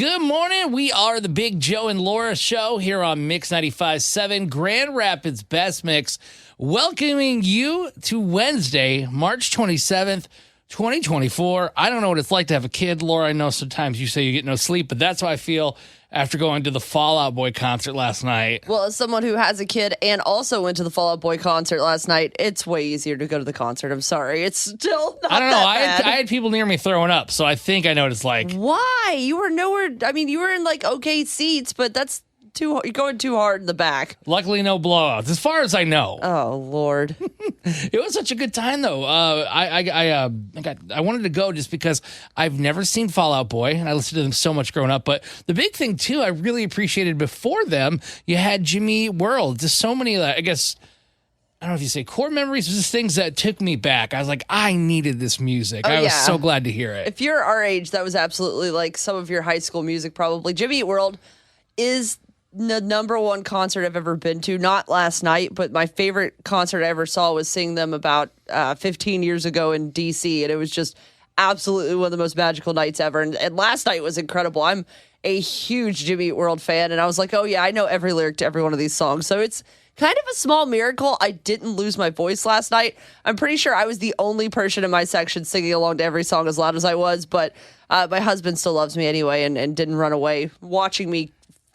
Good morning. We are the Big Joe and Laura Show here on Mix 95.7, Grand Rapids Best Mix, welcoming you to Wednesday, March 27th, 2024. I don't know what it's like to have a kid, Laura. I know sometimes you say you get no sleep, but that's how I feel after going to the Fall Out Boy concert last night. Well, as someone who has a kid and also went to the Fall Out Boy concert last night, it's way easier to go to the concert. I'm sorry. It's still not I don't know. that bad. I had people near me throwing up, so I think I know what it's like. Why? You were nowhere. I mean, you were in like okay seats, but that's you're going too hard in the back. Luckily, no blowouts, as far as I know. Oh, Lord. It was such a good time, though. I wanted to go just because I've never seen Fall Out Boy, and I listened to them so much growing up. But the big thing, too, I really appreciated before them, you had Jimmy Eat World. Just so many, I guess, I don't know if you say core memories, but just things that took me back. I was like, I needed this music. I was so glad to hear it. If you're our age, that was absolutely like some of your high school music, probably. Jimmy Eat World is the number one concert I've ever been to. Not last night, but my favorite concert I ever saw was seeing them about 15 years ago in D.C., and it was just absolutely one of the most magical nights ever. And last night was incredible. I'm a huge Jimmy Eat World fan, and I was like, oh, yeah, I know every lyric to every one of these songs. So it's kind of a small miracle I didn't lose my voice last night. I'm pretty sure I was the only person in my section singing along to every song as loud as I was, but my husband still loves me anyway and didn't run away watching me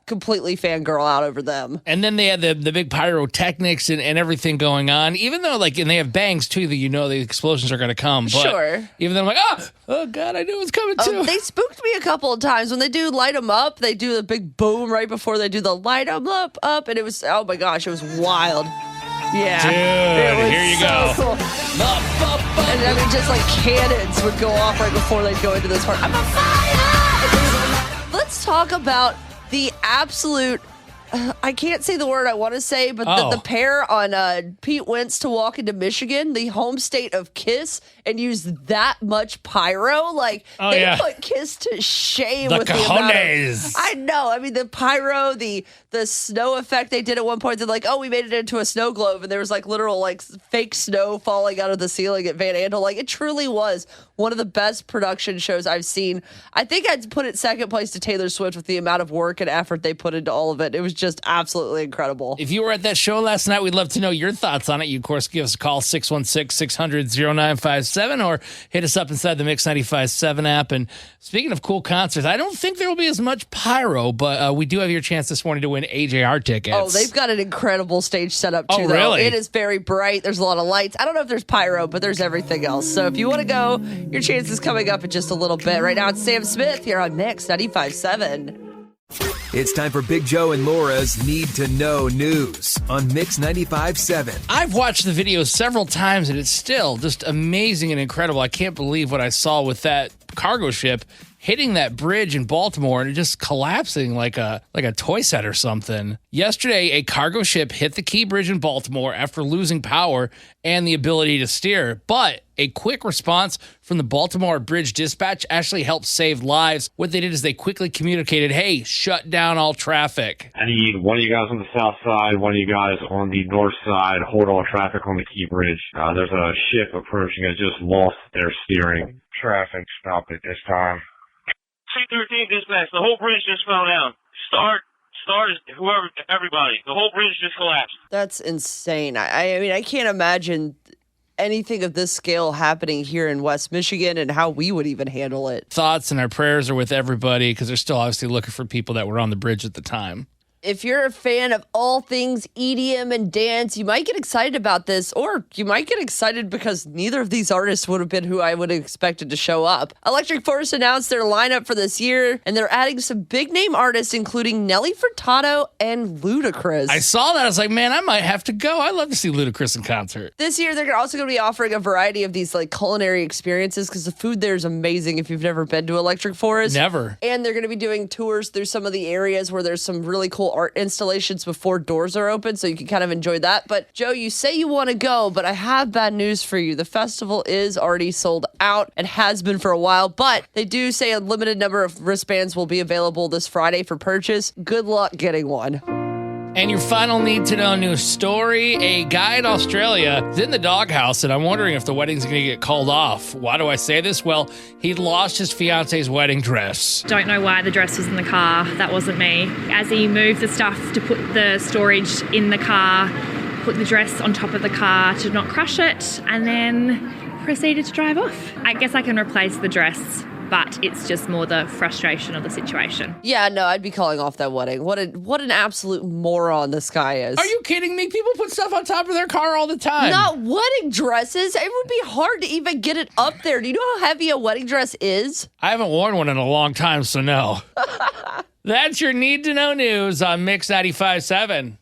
completely fangirl out over them. And then they had the big pyrotechnics and everything going on, even though and they have bangs too that the explosions are going to come. But sure. Even though I'm like, oh God, I knew it was coming too. They spooked me a couple of times. When they do Light 'em Up, they do the big boom right before they do the Light 'em Up, and it was, oh my gosh, it was wild. Yeah. Dude, here you go. Cool. And I mean, just like cannons would go off right before they'd go into this part. I'm on fire! Let's talk about the absolute, I can't say the word I want to say, but the pair on Pete Wentz to walk into Michigan, the home state of Kiss, and use that much pyro. They put Kiss to shame with the amount of, I know. I mean, the pyro, the snow effect they did at one point. They're like, oh, we made it into a snow globe, and there was literal fake snow falling out of the ceiling at Van Andel. It truly was one of the best production shows I've seen. I think I'd put it second place to Taylor Swift with the amount of work and effort they put into all of it. It was just absolutely incredible. If you were at that show last night, we'd love to know your thoughts on it. You, of course, give us a call, 616-600-0957, or hit us up inside the Mix 95.7 app. And speaking of cool concerts, I don't think there will be as much pyro, but we do have your chance this morning to win AJR tickets. Oh, they've got an incredible stage setup, too, though. Really? It is very bright. There's a lot of lights. I don't know if there's pyro, but there's everything else. So if you want to go, your chance is coming up in just a little bit. Right now, it's Sam Smith here on Mix 95.7. It's time for Big Joe and Laura's Need to Know News on Mix 95.7. I've watched the video several times, and it's still just amazing and incredible. I can't believe what I saw with that cargo ship hitting that bridge in Baltimore and just collapsing like a toy set or something. Yesterday, a cargo ship hit the Key Bridge in Baltimore after losing power and the ability to steer. But a quick response from the Baltimore Bridge Dispatch actually helped save lives. What they did is they quickly communicated, hey, shut down all traffic. I need one of you guys on the south side, one of you guys on the north side, hold all traffic on the Key Bridge. There's a ship approaching that just lost their steering. Traffic stopped at this time. C-13 dispatch, the whole bridge just fell down. Start, whoever, everybody. The whole bridge just collapsed. That's insane. I mean, I can't imagine anything of this scale happening here in West Michigan and how we would even handle it. Thoughts and our prayers are with everybody because they're still obviously looking for people that were on the bridge at the time. If you're a fan of all things EDM and dance, you might get excited about this, or you might get excited because neither of these artists would have been who I would have expected to show up. Electric Forest announced their lineup for this year, and they're adding some big-name artists, including Nelly Furtado and Ludacris. I saw that. I was like, man, I might have to go. I'd love to see Ludacris in concert. This year, they're also going to be offering a variety of these culinary experiences because the food there is amazing if you've never been to Electric Forest. Never. And they're going to be doing tours through some of the areas where there's some really cool art installations before doors are open, so you can kind of enjoy that. But Joe, you say you want to go, but I have bad news for you. The festival is already sold out and has been for a while, but they do say a limited number of wristbands will be available this Friday for purchase. Good luck getting one. And your final need-to-know news story, a guy in Australia is in the doghouse, and I'm wondering if the wedding's going to get called off. Why do I say this? Well, he lost his fiance's wedding dress. Don't know why the dress was in the car. That wasn't me. As he moved the stuff to put the storage in the car, put the dress on top of the car to not crush it, and then proceeded to drive off. I guess I can replace the dress, but it's just more the frustration of the situation. Yeah, no, I'd be calling off that wedding. What an absolute moron this guy is. Are you kidding me? People put stuff on top of their car all the time. Not wedding dresses. It would be hard to even get it up there. Do you know how heavy a wedding dress is? I haven't worn one in a long time, so no. That's your need-to-know news on Mix 95.7.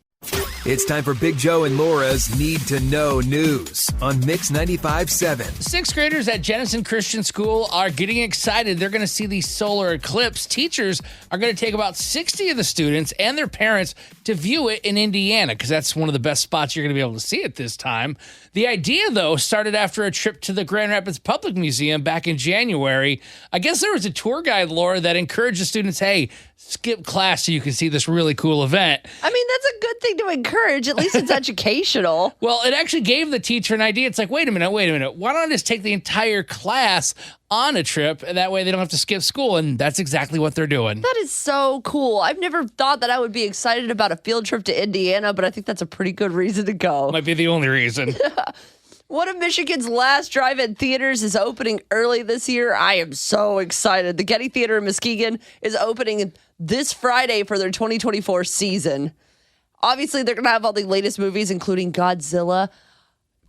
It's time for Big Joe and Laura's Need to Know News on Mix 95.7. Sixth graders at Jenison Christian School are getting excited. They're going to see the solar eclipse. Teachers are going to take about 60 of the students and their parents to view it in Indiana because that's one of the best spots you're going to be able to see it this time. The idea, though, started after a trip to the Grand Rapids Public Museum back in January. I guess there was a tour guide, Laura, that encouraged the students, hey, skip class so you can see this really cool event. I mean, that's a good thing to encourage. At least it's educational. Well, it actually gave the teacher an idea. It's like, wait a minute. Why don't I just take the entire class on a trip? And that way they don't have to skip school. And that's exactly what they're doing. That is so cool. I've never thought that I would be excited about a field trip to Indiana, but I think that's a pretty good reason to go. Might be the only reason. One of Michigan's last drive-in theaters is opening early this year. I am so excited. The Getty Theater in Muskegon is opening this Friday for their 2024 season. Obviously, they're going to have all the latest movies, including Godzilla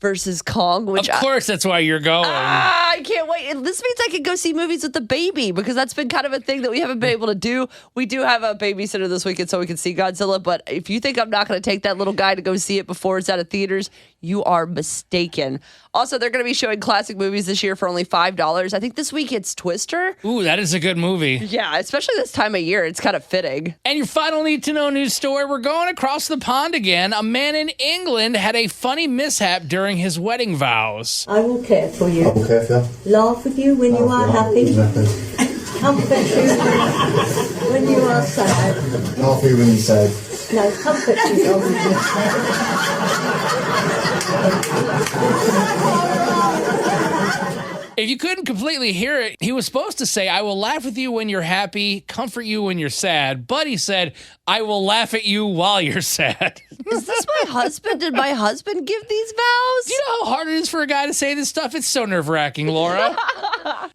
versus Kong. Which of course, that's why you're going. I can't wait. And this means I can go see movies with the baby because that's been kind of a thing that we haven't been able to do. We do have a babysitter this weekend so we can see Godzilla. But if you think I'm not going to take that little guy to go see it before it's out of theaters, you are mistaken. Also, they're going to be showing classic movies this year for only $5. I think this week it's Twister. Ooh, that is a good movie. Yeah, especially this time of year. It's kind of fitting. And your final need-to-know news story, we're going across the pond again. A man in England had a funny mishap during his wedding vows. I will care for you. I will care for you. Laugh with you when you are happy. Comfort you when you are sad. Laugh with you when you're sad. No, comfort you. If you couldn't completely hear it, he was supposed to say, I will laugh with you when you're happy, comfort you when you're sad. But he said, I will laugh at you while you're sad. Is this my husband? Did my husband give these vows? Do you know how hard it is for a guy to say this stuff? It's so nerve-wracking, Laura.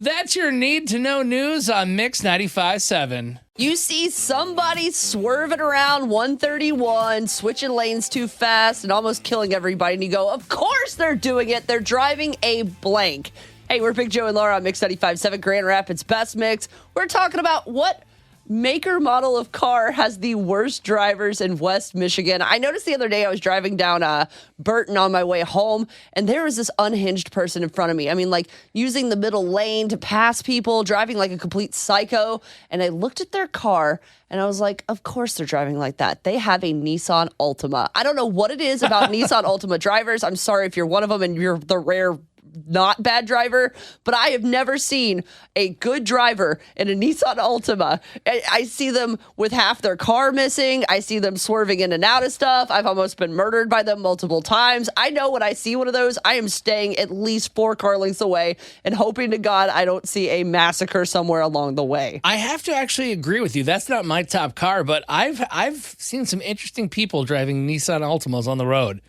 That's your need-to-know news on Mix 95.7. You see somebody swerving around 131, switching lanes too fast and almost killing everybody. And you go, of course they're doing it. They're driving a blank. Hey, we're Big Joe and Laura on Mix 95.7, Grand Rapids Best Mix. We're talking about what maker model of car has the worst drivers in West Michigan. I noticed the other day I was driving down Burton on my way home, and there was this unhinged person in front of me. I mean, like, using the middle lane to pass people, driving like a complete psycho. And I looked at their car, and I was like, of course they're driving like that. They have a Nissan Altima. I don't know what it is about Nissan Altima drivers. I'm sorry if you're one of them and you're the rare not bad driver, but I have never seen a good driver in a Nissan Altima. I see them with half their car missing. I see them swerving in and out of stuff. I've almost been murdered by them multiple times. I know when I see one of those, I am staying at least 4 car lengths away and hoping to God I don't see a massacre somewhere along the way. I have to actually agree with you. That's not my top car, but I've seen some interesting people driving Nissan Altimas on the road.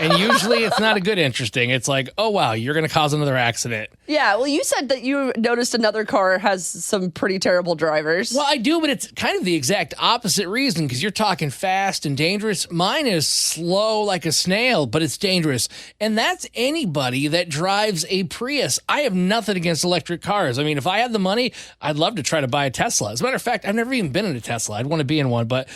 And usually it's not a good interesting. It's like, oh, wow, you're going to cause another accident. Yeah, well, you said that you noticed another car has some pretty terrible drivers. Well, I do, but it's kind of the exact opposite reason because you're talking fast and dangerous. Mine is slow like a snail, but it's dangerous. And that's anybody that drives a Prius. I have nothing against electric cars. I mean, if I had the money, I'd love to try to buy a Tesla. As a matter of fact, I've never even been in a Tesla. I'd want to be in one. But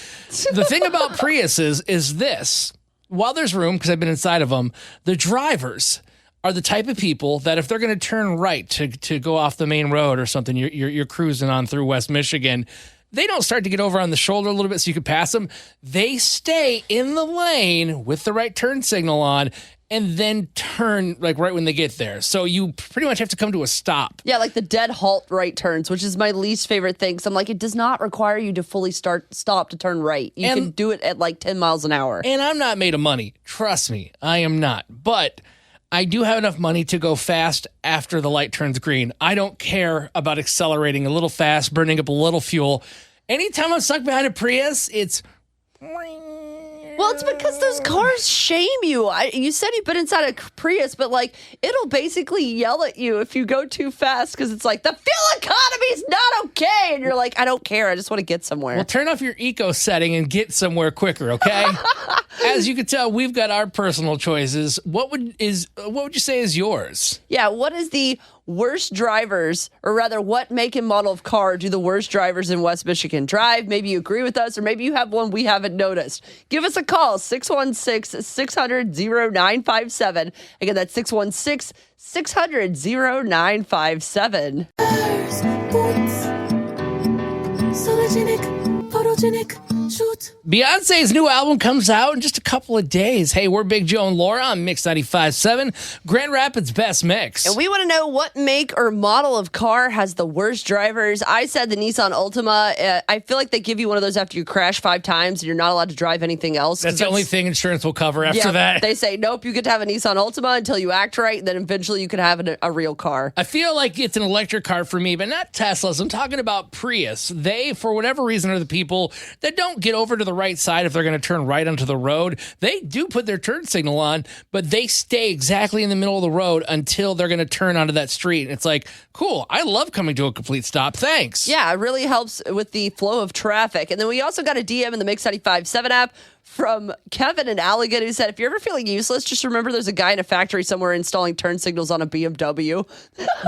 the thing about Priuses is this. While there's room, because I've been inside of them, the drivers are the type of people that if they're going to turn right to go off the main road or something, you're cruising on through West Michigan, they don't start to get over on the shoulder a little bit so you can pass them. They stay in the lane with the right turn signal on, and then turn like right when they get there. So you pretty much have to come to a stop. Yeah, like the dead halt right turns, which is my least favorite thing. So I'm like, it does not require you to fully stop to turn right. You can do it at like 10 miles an hour. And I'm not made of money. Trust me, I am not. But I do have enough money to go fast after the light turns green. I don't care about accelerating a little fast, burning up a little fuel. Anytime I'm stuck behind a Prius, it's... Well, it's because those cars shame you. You said you've been inside a Prius, but like it'll basically yell at you if you go too fast because it's like the fuel economy's not okay, and you're like, I don't care. I just want to get somewhere. Well, turn off your eco setting and get somewhere quicker, okay? As you can tell, we've got our personal choices. What would you say is yours? Yeah, what is the worst drivers, or rather, what make and model of car do the worst drivers in West Michigan drive? Maybe you agree with us, or maybe you have one we haven't noticed. Give us a call, 616-600-0957. Again, that's 616-600-0957. Beyonce's new album comes out in just a couple of days. Hey, we're Big Joe and Laura on Mix 95.7, Grand Rapids Best Mix. And we want to know what make or model of car has the worst drivers. I said the Nissan Altima. I feel like they give you one of those after you crash 5 times and you're not allowed to drive anything else. That's the only thing insurance will cover after that. They say, nope, you get to have a Nissan Altima until you act right, and then eventually you can have a real car. I feel like it's an electric car for me, but not Teslas. I'm talking about Prius. They, for whatever reason, are the people that don't get over to the right side if they're going to turn right onto the road. They do put their turn signal on, but they stay exactly in the middle of the road until they're going to turn onto that street. And it's like, cool, I love coming to a complete stop. Thanks. Yeah, it really helps with the flow of traffic. And then we also got a DM in the Mix 95.7 app from Kevin in Allegan who said, if you're ever feeling useless, just remember there's a guy in a factory somewhere installing turn signals on a BMW.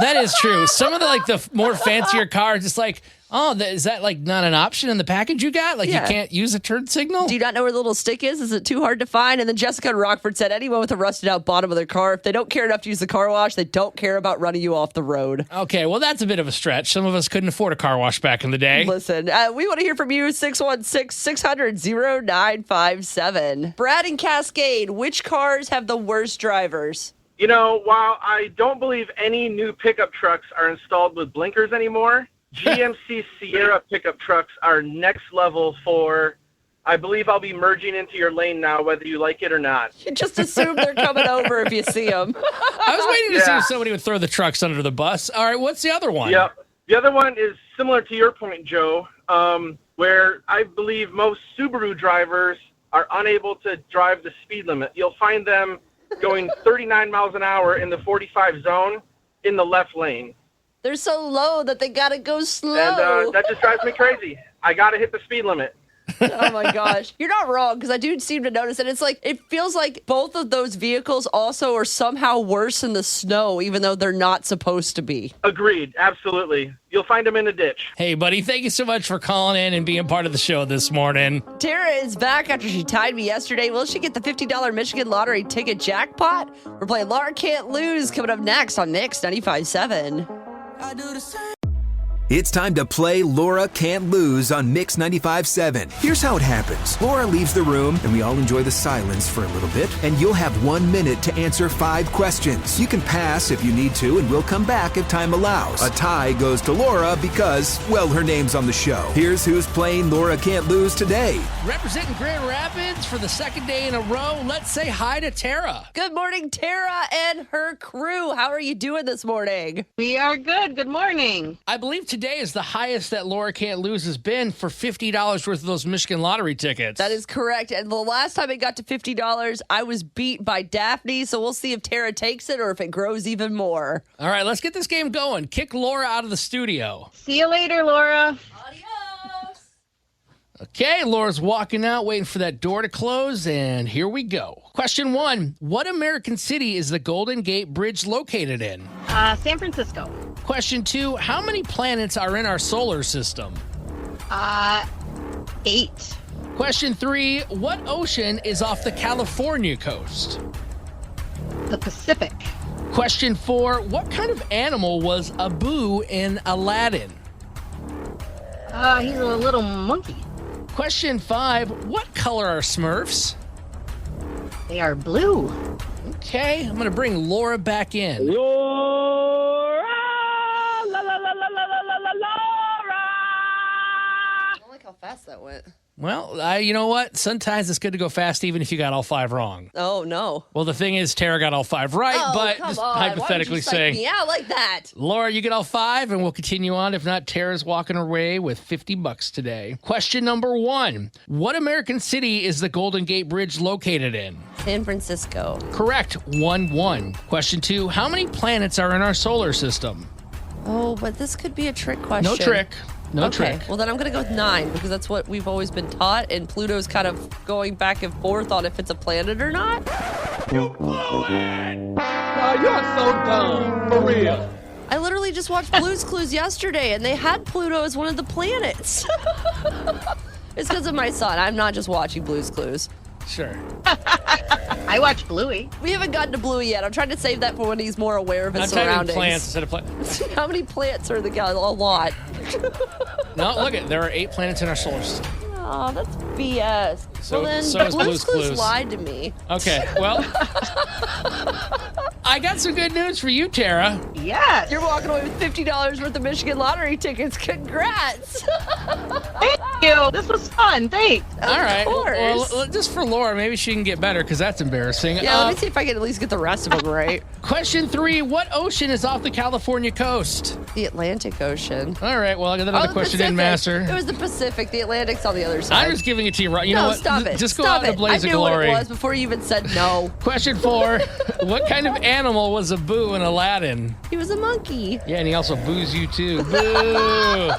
That is true. Some of the more fancier cars, it's like, oh, is that like not an option in the package you got? Like you can't use a turn signal? Do you not know where the little stick is? Is it too hard to find? And then Jessica in Rockford said, anyone with a rusted out bottom of their car, if they don't care enough to use the car wash, they don't care about running you off the road. Okay, well, that's a bit of a stretch. Some of us couldn't afford a car wash back in the day. Listen, we want to hear from you, 616-600-0957. Brad and Cascade, which cars have the worst drivers? You know, while I don't believe any new pickup trucks are installed with blinkers anymore, GMC Sierra pickup trucks are next level for, I believe I'll be merging into your lane now, whether you like it or not. You just assume they're coming over if you see them. I was waiting to see if somebody would throw the trucks under the bus. All right, what's the other one? Yeah, the other one is similar to your point, Joe, where I believe most Subaru drivers are unable to drive the speed limit. You'll find them going 39 miles an hour in the 45 zone in the left lane. They're so low that they got to go slow. And that just drives me crazy. I got to hit the speed limit. Oh my gosh. You're not wrong, because I do seem to notice it. It's like, it feels like both of those vehicles also are somehow worse in the snow, even though they're not supposed to be. Agreed. Absolutely. You'll find them in the ditch. Hey, buddy, thank you so much for calling in and being part of the show this morning. Tara is back after she tied me yesterday. Will she get the $50 Michigan Lottery ticket jackpot? We're playing Laura Can't Lose coming up next on Mix 95.7. It's time to play Laura Can't Lose on Mix 95.7. Here's how it happens. Laura leaves the room, and we all enjoy the silence for a little bit, and you'll have 1 minute to answer 5 questions. You can pass if you need to, and we'll come back if time allows. A tie goes to Laura because, well, her name's on the show. Here's who's playing Laura Can't Lose today. Representing Grand Rapids for the second day in a row, let's say hi to Tara. Good morning, Tara and her crew. How are you doing this morning? We are good. Good morning. I believe today is the highest that Laura Can't Lose has been for $50 worth of those Michigan Lottery tickets. That is correct. And the last time it got to $50, I was beat by Daphne. So we'll see if Tara takes it or if it grows even more. All right, let's get this game going. Kick Laura out of the studio. See you later, Laura. Adios. Okay, Laura's walking out, waiting for that door to close, and here we go. Question 1. What American city is the Golden Gate Bridge located in? San Francisco. Question 2. How many planets are in our solar system? 8. Question 3. What ocean is off the California coast? The Pacific. Question 4. What kind of animal was Abu in Aladdin? He's a little monkey. Question 5. What color are Smurfs? They are blue. Okay, I'm going to bring Laura back in. Laura! La, la, la, la, la, la, la, la, Laura! I don't like how fast that went. Well, you know what? Sometimes it's good to go fast even if you got all 5 wrong. Oh, no. Well, the thing is, Tara got all 5 right, Oh, but come just on. hypothetically Why would you psych saying, me out like that? Laura, you get all 5, and we'll continue on. If not, Tara's walking away with $50 today. Question number 1. What American city is the Golden Gate Bridge located in? San Francisco. Correct. 1-1. Question 2. How many planets are in our solar system? Oh, but this could be a trick question. No trick. No okay. trick. Well, then I'm going to go with 9 because that's what we've always been taught, and Pluto's kind of going back and forth on if it's a planet or not. You blew it! No, you're so dumb. For real. I literally just watched Blue's Clues yesterday, and they had Pluto as one of the planets. It's because of my son. I'm not just watching Blue's Clues. Sure. I watched Bluey. We haven't gotten to Bluey yet. I'm trying to save that for when he's more aware of his I'm typing surroundings. plants instead of planets. How many plants are in the galaxy? A lot. No, look it. There are 8 planets in our solar system. Oh, that's BS. So- well, then so is Blue's Blue's Clues Clues. lied to me. Okay, well, I got some good news for you, Tara. Yes. You're walking away with $50 worth of Michigan lottery tickets. Congrats. Thank you. This was fun. Thanks. All right. course. Well, just for Laura, maybe she can get better because that's embarrassing. Yeah, let me see if I can at least get the rest of them right. Question 3. What ocean is off the California coast? The Atlantic Ocean. All right. Well, another the question didn't Pacific. master. It was the Pacific. The Atlantic's on the other side. I'm just giving it to you right. You no, know what? stop it. Just go stop out in it. a blaze I of knew glory. what it was before you even said no. Question 4. What kind of animal was Abu in Aladdin? He was a monkey. Yeah, and he also boos you too. Boo!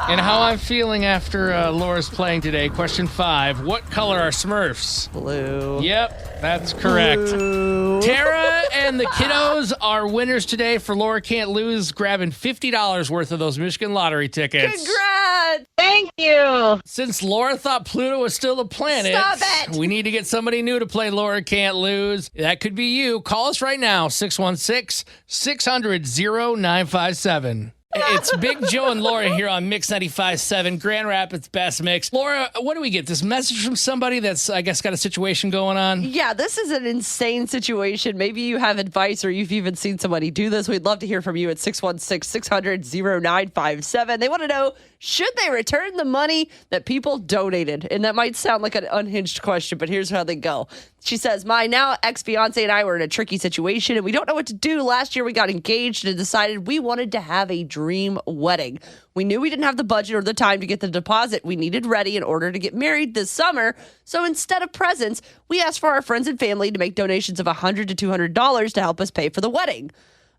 And how I'm feeling after Laura's playing today. Question 5. What color are Smurfs? Blue. Yep, that's correct. Blue. Tara and the kiddos are winners today for Laura Can't Lose, grabbing $50 worth of those Michigan lottery tickets. Congrats. Thank you. Since Laura thought Pluto was still a planet, Stop it. we need to get somebody new to play Laura Can't Lose. That could be you. Call us right now, 616-600-0957. It's Big Joe and Laura here on Mix 95.7, Grand Rapids Best Mix. Laura, what do we get? This message from somebody that's, I guess, got a situation going on? Yeah, this is an insane situation. Maybe you have advice or you've even seen somebody do this. We'd love to hear from you at 616-600-0957. They want to know, should they return the money that people donated? And that might sound like an unhinged question, but here's how they go. She says, my now ex-fiance and I were in a tricky situation and we don't know what to do. Last year we got engaged and decided we wanted to have a dream wedding. We knew we didn't have the budget or the time to get the deposit we needed ready in order to get married this summer. So instead of presents, we asked for our friends and family to make donations of $100 to $200 to help us pay for the wedding.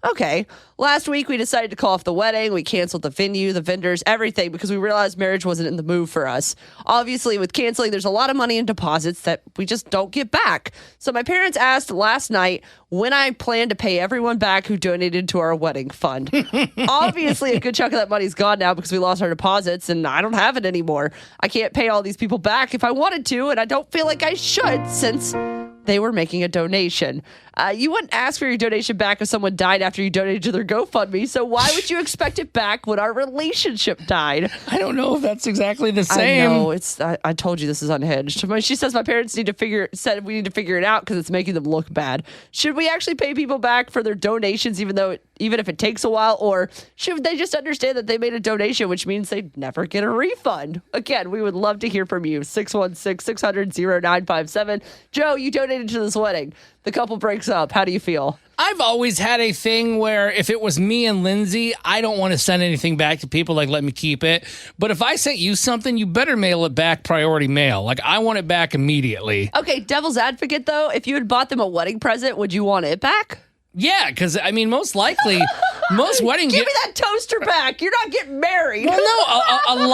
Okay. Last week, we decided to call off the wedding. We canceled the venue, the vendors, everything because we realized marriage wasn't in the move for us. Obviously, with canceling, there's a lot of money in deposits that we just don't get back. So my parents asked last night when I plan to pay everyone back who donated to our wedding fund. Obviously, a good chunk of that money's gone now because we lost our deposits and I don't have it anymore. I can't pay all these people back if I wanted to, and I don't feel like I should since they were making a donation. You wouldn't ask for your donation back if someone died after you donated to their GoFundMe, so why would you expect it back when our relationship died? I don't know if that's exactly the same. I know. I told you this is unhinged. She says my parents said we need to figure it out because it's making them look bad. Should we actually pay people back for their donations even if it takes a while, or should they just understand that they made a donation, which means they'd never get a refund? Again, we would love to hear from you. 616-600-0957. Joe, you donated to this wedding. The couple breaks up. How do you feel? I've always had a thing where if it was me and Lindsay, I don't want to send anything back to people, like let me keep it. But if I sent you something, you better mail it back priority mail. Like I want it back immediately. Okay, devil's advocate though, if you had bought them a wedding present, would you want it back? Yeah, because I mean, most likely, most wedding Give me that toaster back. You're not getting married. Well, no,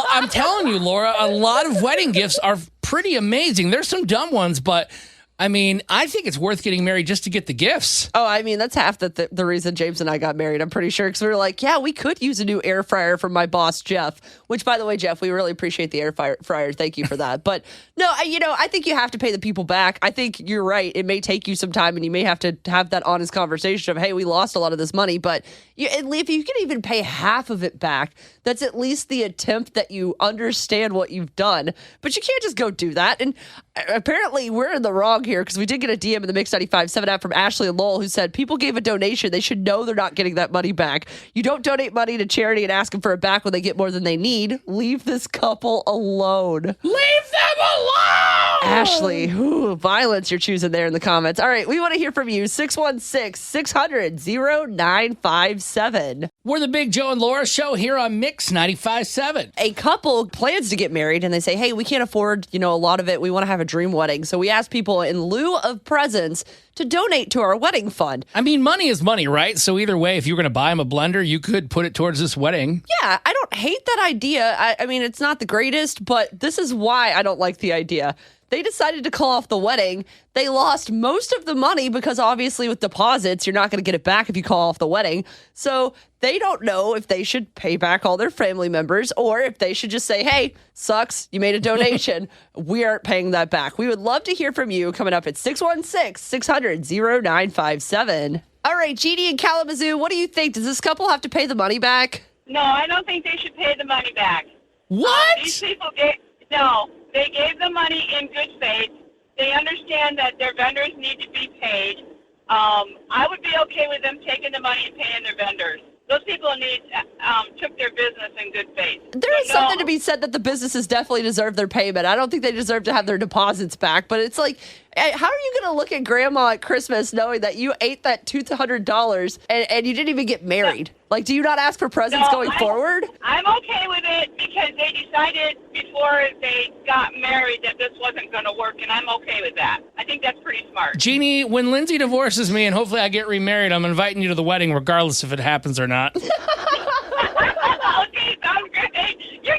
I'm telling you, Laura, a lot of wedding gifts are pretty amazing. There's some dumb ones, but I mean, I think it's worth getting married just to get the gifts. Oh, I mean, that's half the reason James and I got married, I'm pretty sure. Because we were like, yeah, we could use a new air fryer from my boss, Jeff. Which, by the way, Jeff, we really appreciate the air fryer. Thank you for that. But no, I think you have to pay the people back. I think you're right. It may take you some time and you may have to have that honest conversation of, hey, we lost a lot of this money. But if you can even pay half of it back, that's at least the attempt that you understand what you've done. But you can't just go do that. And apparently we're in the wrong here. here because we did get a DM in the Mix 95.7 app from Ashley and Lowell who said people gave a donation. They should know they're not getting that money back. You don't donate money to charity and ask them for it back when they get more than they need. Leave this couple alone. Leave them alone! Ashley, violence you're choosing there in the comments. All right, we want to hear from you. 616-600-0957. We're the Big Joe and Laura Show here on Mix 95.7. A couple plans to get married and they say, hey, we can't afford, a lot of it. We want to have a dream wedding. So we asked people in lieu of presents to donate to our wedding fund. I mean, money is money, right? So either way, if you were going to buy him a blender, you could put it towards this wedding. Yeah, I don't hate that idea. I mean, it's not the greatest, but this is why I don't like the idea. They decided to call off the wedding. They lost most of the money because obviously with deposits, you're not going to get it back if you call off the wedding. So they don't know if they should pay back all their family members or if they should just say, hey, sucks, you made a donation. We aren't paying that back. We would love to hear from you coming up at 616-600-0957. All right, Jeannie in Kalamazoo, what do you think? Does this couple have to pay the money back? No, I don't think they should pay the money back. What? These people they gave the money in good faith. They understand that their vendors need to be paid. I would be okay with them taking the money and paying their vendors. Those people took their business in good faith. There is something to be said that the businesses definitely deserve their payment. I don't think they deserve to have their deposits back, but it's like, how are you going to look at grandma at Christmas knowing that you ate that $200 and you didn't even get married? Like, do you not ask for presents going forward? I'm okay with it because they decided before they got married that this wasn't going to work, and I'm okay with that. I think that's pretty smart. Jeannie, when Lindsay divorces me and hopefully I get remarried, I'm inviting you to the wedding regardless if it happens or not. Okay, sounds great. You're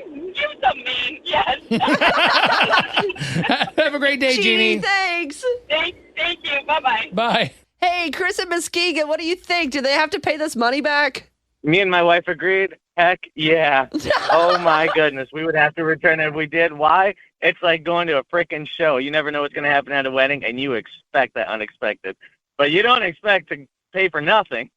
so mean. Yes. Have a great day, Jeannie. Thanks. Thank you. Bye-bye. Bye. Hey, Chris and Muskegon, what do you think? Do they have to pay this money back? Me and my wife agreed. Heck yeah. Oh, my goodness. We would have to return it if we did. Why? It's like going to a freaking show. You never know what's going to happen at a wedding, and you expect that unexpected. But you don't expect to pay for nothing.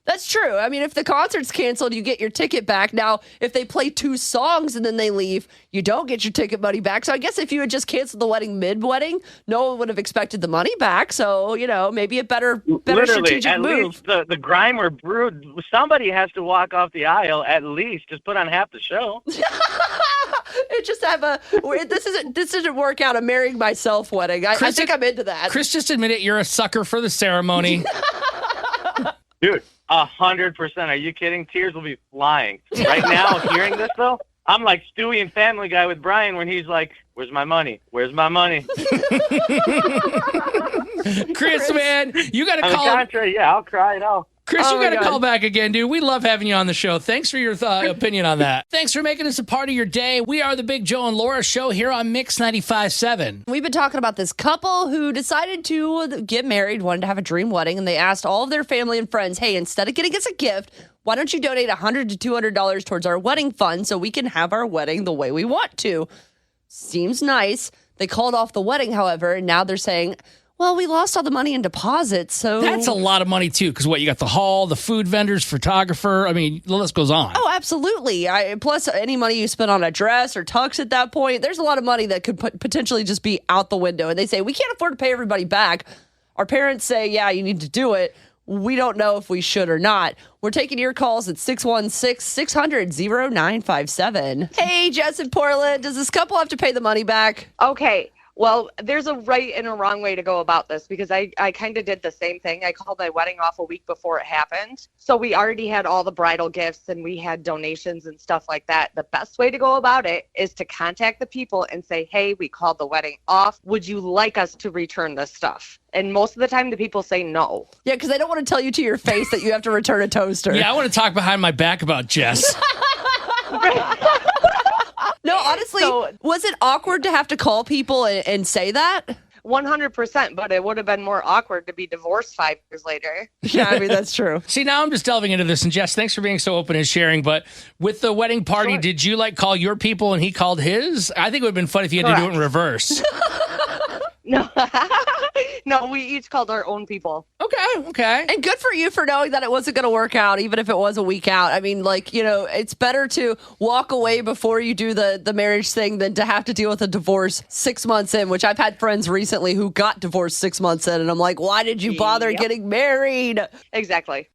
That's true. I mean, if the concert's canceled, you get your ticket back. Now, if they play 2 songs and then they leave, you don't get your ticket money back. So I guess if you had just canceled the wedding mid-wedding, no one would have expected the money back. So, maybe a better Literally, strategic at move. Least the grime or brood, somebody has to walk off the aisle at least. Just put on half the show. It just have this didn't work out a marrying myself wedding. I think I'm into that. Chris, just admit it. You're a sucker for the ceremony. Dude, 100%. Are you kidding? Tears will be flying. Right now, hearing this, though, I'm like Stewie in Family Guy with Brian when he's like, where's my money? Where's my money? Chris, man, you got to call. On the contrary, yeah, I'll cry it out. Chris, you got to call back again, dude. We love having you on the show. Thanks for your opinion on that. Thanks for making us a part of your day. We are the Big Joe and Laura Show here on Mix 95.7. We've been talking about this couple who decided to get married, wanted to have a dream wedding, and they asked all of their family and friends, hey, instead of getting us a gift, why don't you donate $100 to $200 towards our wedding fund so we can have our wedding the way we want to? Seems nice. They called off the wedding, however, and now they're saying, well, we lost all the money in deposits, so... That's a lot of money, too, because you got the hall, the food vendors, photographer. I mean, the list goes on. Oh, absolutely. Plus, any money you spend on a dress or tux at that point, there's a lot of money that could potentially just be out the window. And they say, we can't afford to pay everybody back. Our parents say, yeah, you need to do it. We don't know if we should or not. We're taking your calls at 616-600-0957. Hey, Jess in Portland, does this couple have to pay the money back? Okay. Well, there's a right and a wrong way to go about this because I kind of did the same thing. I called my wedding off a week before it happened. So we already had all the bridal gifts and we had donations and stuff like that. The best way to go about it is to contact the people and say, hey, we called the wedding off. Would you like us to return this stuff? And most of the time the people say no. Yeah, because they don't want to tell you to your face that you have to return a toaster. Yeah, I want to talk behind my back about Jess. No, honestly, was it awkward to have to call people and say that? 100%, but it would have been more awkward to be divorced 5 years later. Yeah, I mean, that's true. See, now I'm just delving into this, and Jess, thanks for being so open and sharing, but with the wedding party, did you call your people and he called his? I think it would have been fun if you had to do it in reverse. No. No, we each called our own people. Okay. And good for you for knowing that it wasn't going to work out, even if it was a week out. I mean, like, it's better to walk away before you do the marriage thing than to have to deal with a divorce 6 months in, which I've had friends recently who got divorced 6 months in. And I'm like, why did you bother getting married? Exactly.